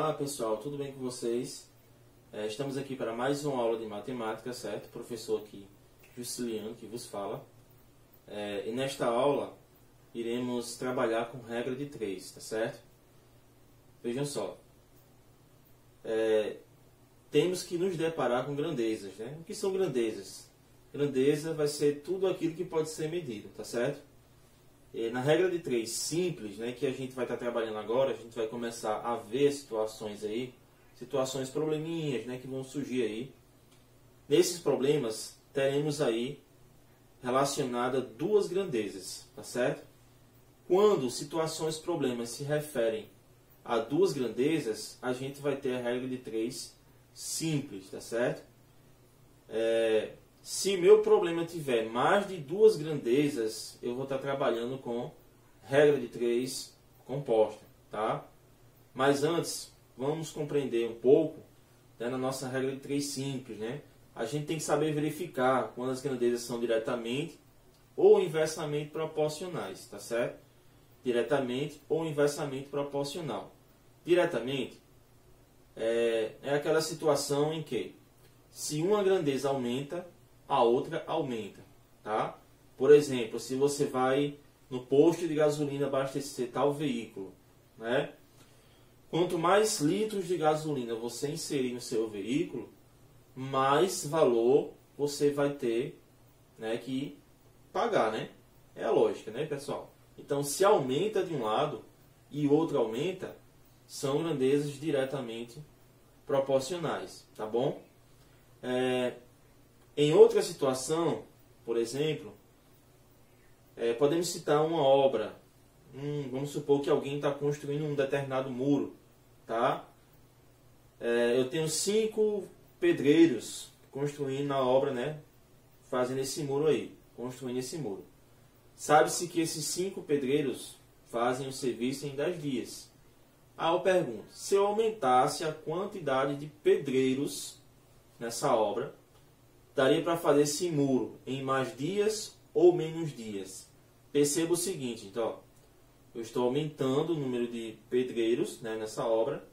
Olá pessoal, tudo bem com vocês? Estamos aqui para mais uma aula de matemática, certo? Professor aqui, Jusciliano, que vos fala. E nesta aula, iremos trabalhar com regra de 3, tá certo? Vejam só. Temos que nos deparar com grandezas, né? O que são grandezas? Grandeza vai ser tudo aquilo que pode ser medido, tá certo? Na regra de 3 simples, né, que a gente vai estar trabalhando agora, a gente vai começar a ver situações aí, situações probleminhas, né, que vão surgir aí. Nesses problemas, teremos aí relacionada duas grandezas, tá certo? Quando situações, problemas se referem a duas grandezas, a gente vai ter a regra de 3 simples, tá certo? Se meu problema tiver mais de duas grandezas, eu vou estar trabalhando com regra de 3 composta, tá? Mas antes, vamos compreender um pouco, né, na nossa regra de 3 simples, né? A gente tem que saber verificar quando as grandezas são diretamente ou inversamente proporcionais, tá certo? Diretamente ou inversamente proporcional. Diretamente é aquela situação em que, se uma grandeza aumenta, a outra aumenta, tá? Por exemplo, se você vai no posto de gasolina abastecer tal veículo, né? Quanto mais litros de gasolina você inserir no seu veículo, mais valor você vai ter, né, que pagar, né? É a lógica, né, pessoal? Então, se aumenta de um lado e o outro aumenta, são grandezas diretamente proporcionais, tá bom? Em outra situação, por exemplo, podemos citar uma obra. Vamos supor que alguém está construindo um determinado muro, tá? Eu tenho 5 pedreiros construindo a obra, né? Fazendo esse muro aí, construindo esse muro. Sabe-se que esses 5 pedreiros fazem o serviço em 10 dias. Aí eu pergunto, se eu aumentasse a quantidade de pedreiros nessa obra, daria para fazer esse muro em mais dias ou menos dias? Perceba o seguinte, então, eu estou aumentando o número de pedreiros, né, nessa obra,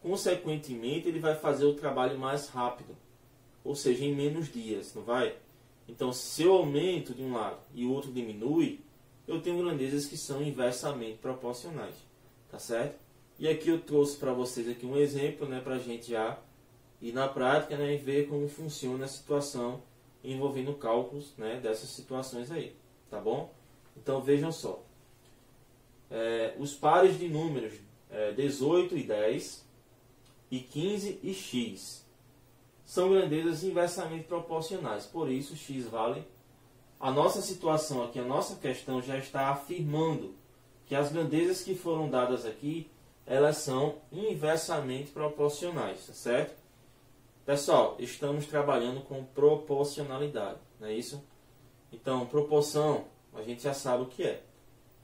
consequentemente ele vai fazer o trabalho mais rápido, ou seja, em menos dias, não vai? Então, se eu aumento de um lado e o outro diminui, eu tenho grandezas que são inversamente proporcionais, tá certo? E aqui eu trouxe para vocês aqui um exemplo, né, para a gente já ir na prática, né, e ver como funciona a situação envolvendo cálculos, né, dessas situações aí, tá bom? Então vejam só, os pares de números 18 e 10 e 15 e x são grandezas inversamente proporcionais, por isso x vale. A nossa situação aqui, a nossa questão já está afirmando que as grandezas que foram dadas aqui, elas são inversamente proporcionais, tá certo? Pessoal, estamos trabalhando com proporcionalidade, não é isso? Então, proporção, a gente já sabe o que é.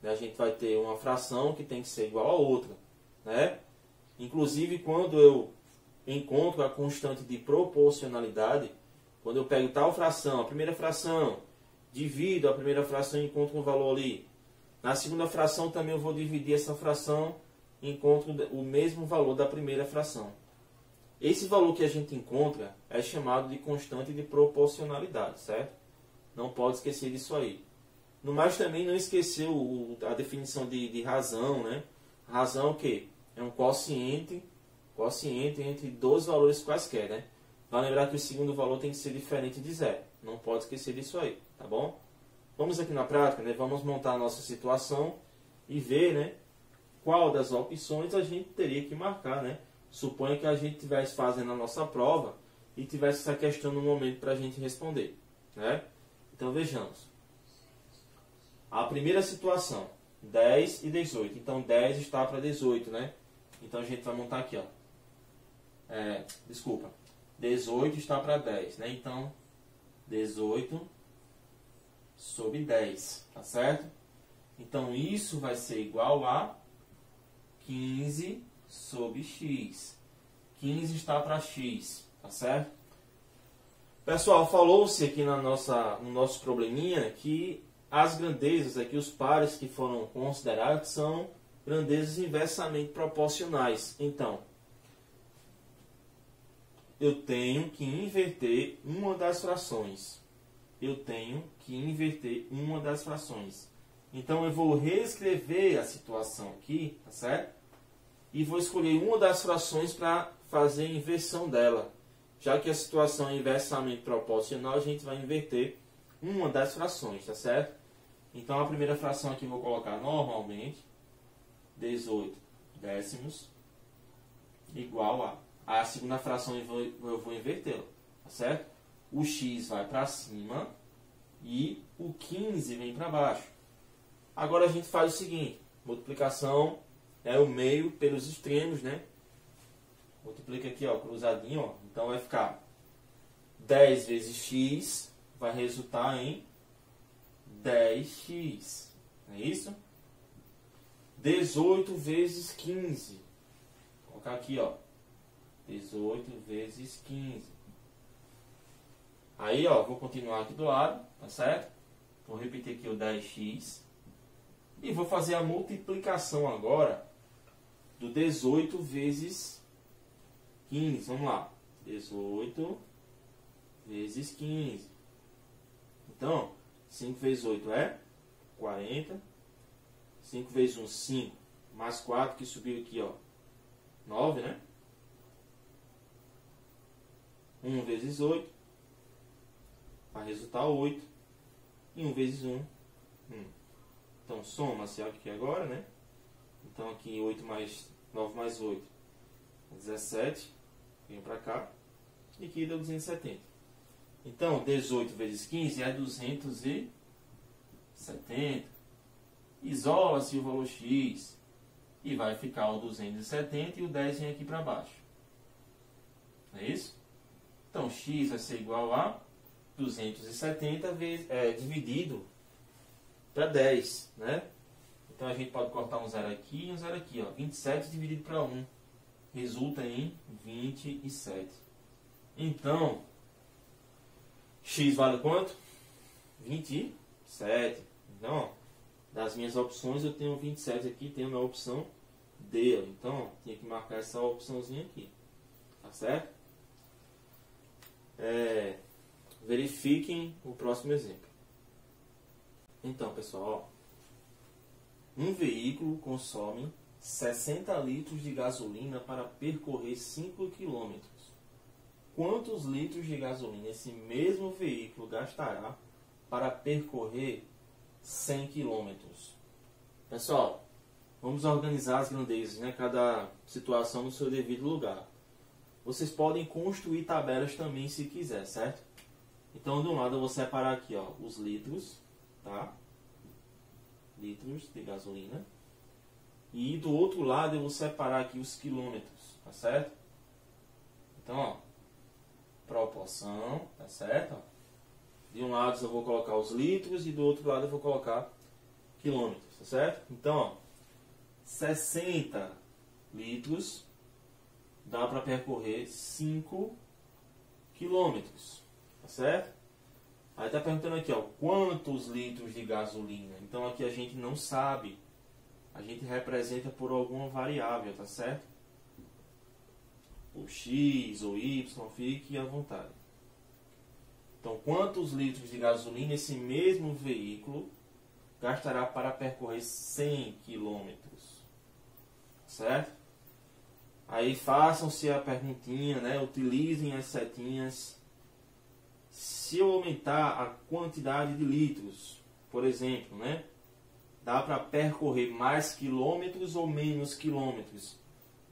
A gente vai ter uma fração que tem que ser igual a outra, né? Inclusive, quando eu encontro a constante de proporcionalidade, quando eu pego tal fração, a primeira fração, divido a primeira fração e encontro um valor ali. Na segunda fração também eu vou dividir essa fração e encontro o mesmo valor da primeira fração. Esse valor que a gente encontra é chamado de constante de proporcionalidade, certo? Não pode esquecer disso aí. No mais, também não esquecer a definição de razão, né? Razão é o quê? É um quociente entre dois valores quaisquer, né? Vai lembrar que o segundo valor tem que ser diferente de zero. Não pode esquecer disso aí, tá bom? Vamos aqui na prática, né? Vamos montar a nossa situação e ver, né, qual das opções a gente teria que marcar, né? Suponha que a gente estivesse fazendo a nossa prova e tivesse essa questão no momento para a gente responder, né? Então vejamos. A primeira situação, 10 e 18. Então 10 está para 18, né? Então a gente vai montar aqui, ó. 18 está para 10, né? Então 18 sobre 10, tá certo? Então isso vai ser igual a 15 sobre x. 15 está para x, tá certo? Pessoal, falou-se aqui no nosso probleminha que as grandezas aqui, os pares que foram considerados, são grandezas inversamente proporcionais. Então, eu tenho que inverter uma das frações. Eu tenho que inverter uma das frações. Então, eu vou reescrever a situação aqui, tá certo? E vou escolher uma das frações para fazer a inversão dela. Já que a situação é inversamente proporcional, a gente vai inverter uma das frações, tá certo? Então, a primeira fração aqui eu vou colocar normalmente 18 décimos igual a segunda fração eu vou invertê-la, tá certo? O x vai para cima e o 15 vem para baixo. Agora a gente faz o seguinte, multiplicação é o meio pelos extremos, né? Multiplica aqui, ó, cruzadinho, ó. Então vai ficar 10 vezes x vai resultar em 10x, não é isso? 18 vezes 15. Vou colocar aqui, ó. 18 vezes 15. Aí, ó, vou continuar aqui do lado, tá certo? Vou repetir aqui o 10x. E vou fazer a multiplicação agora do 18 vezes 15. Vamos lá. 18 vezes 15. Então, 5 vezes 8 é 40. 5 vezes 1, 5. Mais 4 que subiu aqui, ó. 9, né? 1 vezes 8 vai resultar 8. E 1 vezes 1, 1. Então, soma-se aqui agora, né? Então, aqui 8 mais 9 mais 8 é 17. Vem para cá. E aqui deu 270. Então, 18 vezes 15 é 270. Isola-se o valor x. E vai ficar o 270 e o 10 vem aqui para baixo. Não é isso? Então, x vai ser igual a 270 vezes, dividido para 10, né? Então, a gente pode cortar um zero aqui e um zero aqui, ó. 27 dividido para 1 resulta em 27. Então, x vale quanto? 27. Então, ó, das minhas opções, eu tenho 27 aqui, tenho na opção D. Então, ó, tinha que marcar essa opçãozinha aqui. Tá certo? Verifiquem o próximo exemplo. Então, pessoal, ó, um veículo consome 60 litros de gasolina para percorrer 5 km. Quantos litros de gasolina esse mesmo veículo gastará para percorrer 100 km? Pessoal, vamos organizar as grandezas, né? Cada situação no seu devido lugar. Vocês podem construir tabelas também se quiser, certo? Então, de um lado eu vou separar aqui, ó, os litros, tá? Litros de gasolina. E do outro lado eu vou separar aqui os quilômetros, tá certo? Então, ó, proporção, tá certo? De um lado eu vou colocar os litros e do outro lado eu vou colocar quilômetros, tá certo? Então, ó, 60 litros dá para percorrer 5 quilômetros, tá certo? Aí tá perguntando aqui, ó, quantos litros de gasolina? Então aqui a gente não sabe. A gente representa por alguma variável, tá certo? Ou X ou Y, fique à vontade. Então, quantos litros de gasolina esse mesmo veículo gastará para percorrer 100 quilômetros? Certo? Aí façam-se a perguntinha, né? Utilizem as setinhas. Se eu aumentar a quantidade de litros, por exemplo, né? Dá para percorrer mais quilômetros ou menos quilômetros?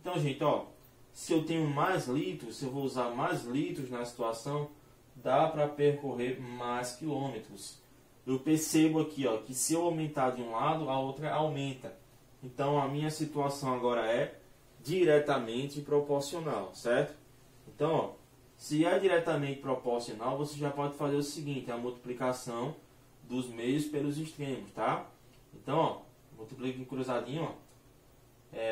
Então, gente, ó, se eu tenho mais litros, se eu vou usar mais litros na situação, dá para percorrer mais quilômetros. Eu percebo aqui, ó, que se eu aumentar de um lado, a outra aumenta. Então, a minha situação agora é diretamente proporcional, certo? Então, ó, se é diretamente proporcional, você já pode fazer o seguinte, a multiplicação dos meios pelos extremos, tá? Então, ó, multiplica em cruzadinho, ó.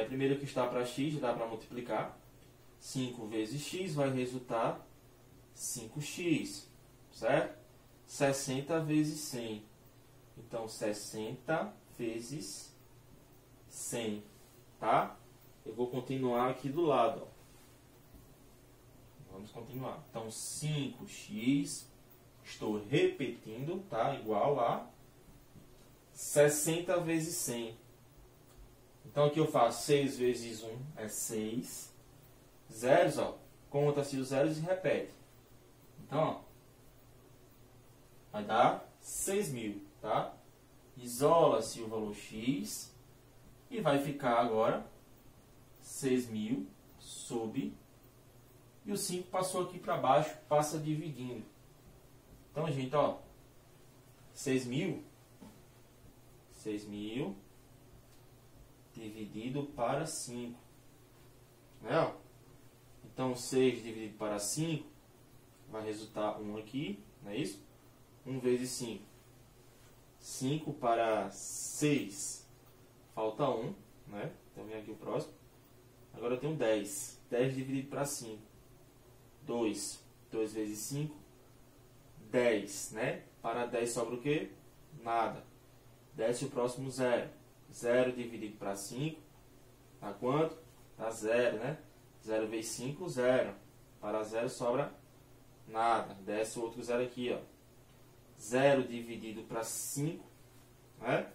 Primeiro que está para x, dá para multiplicar. 5 vezes x vai resultar 5x, certo? 60 vezes 100. Então, 60 vezes 100, tá? Eu vou continuar aqui do lado, ó. Vamos continuar. Então, 5x, estou repetindo, tá? Igual a 60 vezes 100. Então, aqui eu faço 6 vezes 1 é 6. Zeros, ó, conta-se os zeros e repete. Então, ó, vai dar 6.000, tá? Isola-se o valor x e vai ficar agora 6.000 sobre... E o 5 passou aqui para baixo, passa dividindo. Então, gente, ó, 6.000 dividido para 5. Né, ó? Então, 6 dividido para 5 vai resultar 1 aqui, não é isso? 1 vezes 5. 5 para 6, falta 1, né? Então, vem aqui o próximo. Agora eu tenho 10. 10 dividido para 5. 2. 2 vezes 5, 10, né? Para 10 sobra o quê? Nada. Desce o próximo 0. 0 dividido para 5, dá quanto? Dá 0, né? 0 vezes 5, 0. Para 0 sobra nada. Desce o outro 0 aqui, ó. 0 dividido para 5, né?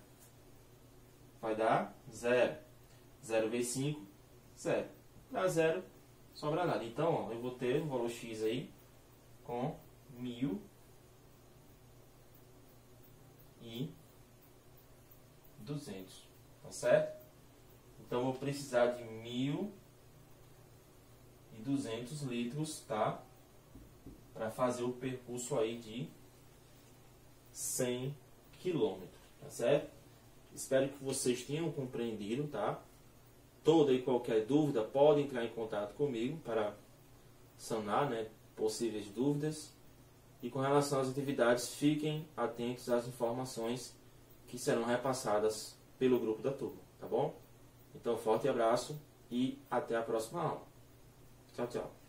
Vai dar 0. 0 vezes 5, 0. Dá 0, sobra nada. Então, ó, eu vou ter o valor x aí com 1.200, tá certo? Então, eu vou precisar de 1.200 litros, tá? Para fazer o percurso aí de 100 km, tá certo? Espero que vocês tenham compreendido, tá? Toda e qualquer dúvida, pode entrar em contato comigo para sanar, né, possíveis dúvidas. E com relação às atividades, fiquem atentos às informações que serão repassadas pelo grupo da turma, tá bom? Então, forte abraço e até a próxima aula. Tchau, tchau.